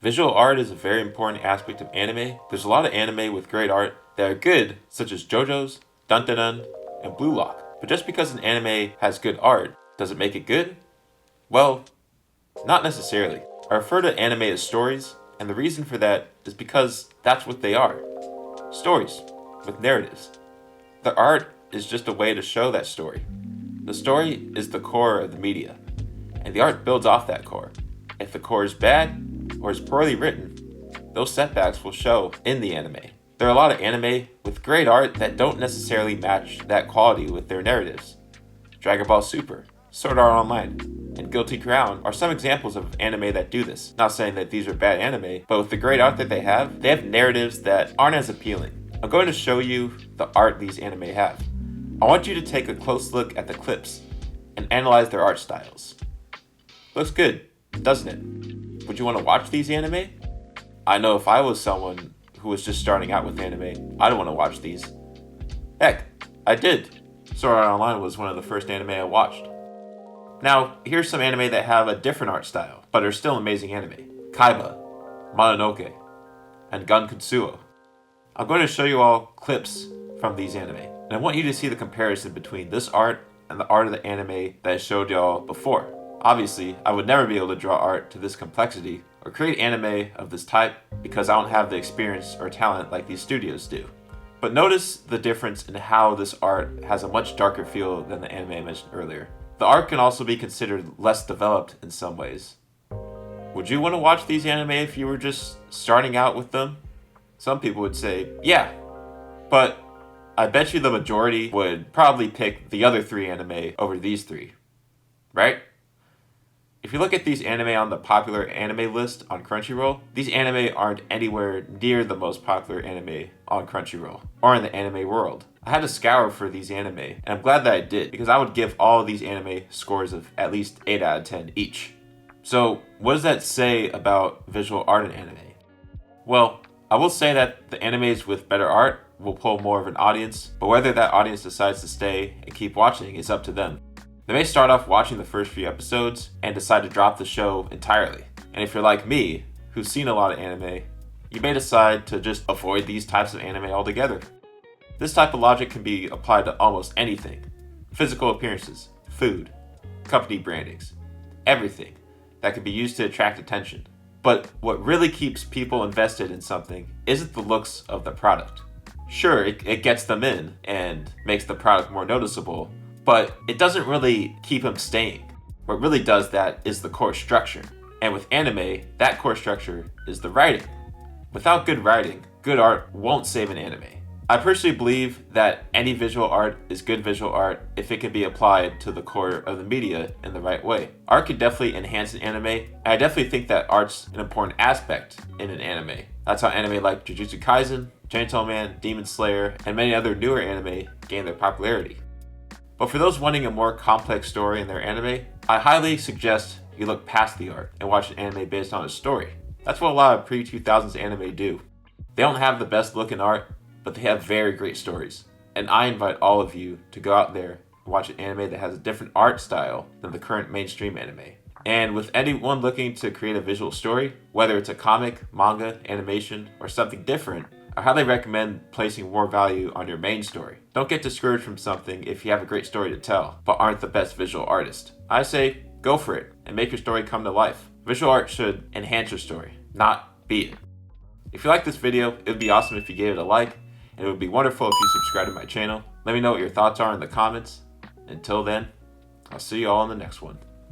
Visual art is a very important aspect of anime. There's a lot of anime with great art that are good, such as Jojo's, Dandadan, and Blue Lock. But just because an anime has good art, does it make it good? Well, not necessarily. I refer to anime as stories, and the reason for that is because that's what they are. Stories, with narratives. The art is just a way to show that story. The story is the core of the media, and the art builds off that core. If the core is bad, or is poorly written, those setbacks will show in the anime. There are a lot of anime with great art that don't necessarily match that quality with their narratives. Dragon Ball Super, Sword Art Online, and Guilty Crown are some examples of anime that do this. Not saying that these are bad anime, but with the great art that they have narratives that aren't as appealing. I'm going to show you the art these anime have. I want you to take a close look at the clips and analyze their art styles. Looks good, doesn't it? Would you want to watch these anime? I know if I was someone who was just starting out with anime, I'd want to watch these. Heck, I did. Sword Art Online was one of the first anime I watched. Now, here's some anime that have a different art style, but are still amazing anime. Kaiba, Mononoke, and Gankutsuou. I'm going to show you all clips from these anime, and I want you to see the comparison between this art and the art of the anime that I showed y'all before. Obviously, I would never be able to draw art to this complexity or create anime of this type because I don't have the experience or talent like these studios do. But notice the difference in how this art has a much darker feel than the anime I mentioned earlier. The art can also be considered less developed in some ways. Would you want to watch these anime if you were just starting out with them? Some people would say, yeah, but I bet you the majority would probably pick the other three anime over these three, right? If you look at these anime on the popular anime list on Crunchyroll, these anime aren't anywhere near the most popular anime on Crunchyroll, or in the anime world. I had to scour for these anime, and I'm glad that I did, because I would give all of these anime scores of at least 8 out of 10 each. So, what does that say about visual art in anime? Well, I will say that the animes with better art will pull more of an audience, but whether that audience decides to stay and keep watching is up to them. They may start off watching the first few episodes and decide to drop the show entirely. And if you're like me, who's seen a lot of anime, you may decide to just avoid these types of anime altogether. This type of logic can be applied to almost anything. Physical appearances, food, company brandings, everything that can be used to attract attention. But what really keeps people invested in something isn't the looks of the product. Sure, it gets them in and makes the product more noticeable, but it doesn't really keep them staying. What really does that is the core structure. And with anime, that core structure is the writing. Without good writing, good art won't save an anime. I personally believe that any visual art is good visual art if it can be applied to the core of the media in the right way. Art can definitely enhance an anime, and I definitely think that art's an important aspect in an anime. That's how anime like Jujutsu Kaisen, Chainsaw Man, Demon Slayer, and many other newer anime gain their popularity. But for those wanting a more complex story in their anime, I highly suggest you look past the art and watch an anime based on a story. That's what a lot of pre-2000s anime do. They don't have the best looking art, but they have very great stories. And I invite all of you to go out there and watch an anime that has a different art style than the current mainstream anime. And with anyone looking to create a visual story, whether it's a comic, manga, animation, or something different, I highly recommend placing more value on your main story. Don't get discouraged from something if you have a great story to tell, but aren't the best visual artist. I say, go for it, and make your story come to life. Visual art should enhance your story, not beat it. If you like this video, it would be awesome if you gave it a like, and it would be wonderful if you subscribe to my channel. Let me know what your thoughts are in the comments. Until then, I'll see you all in the next one.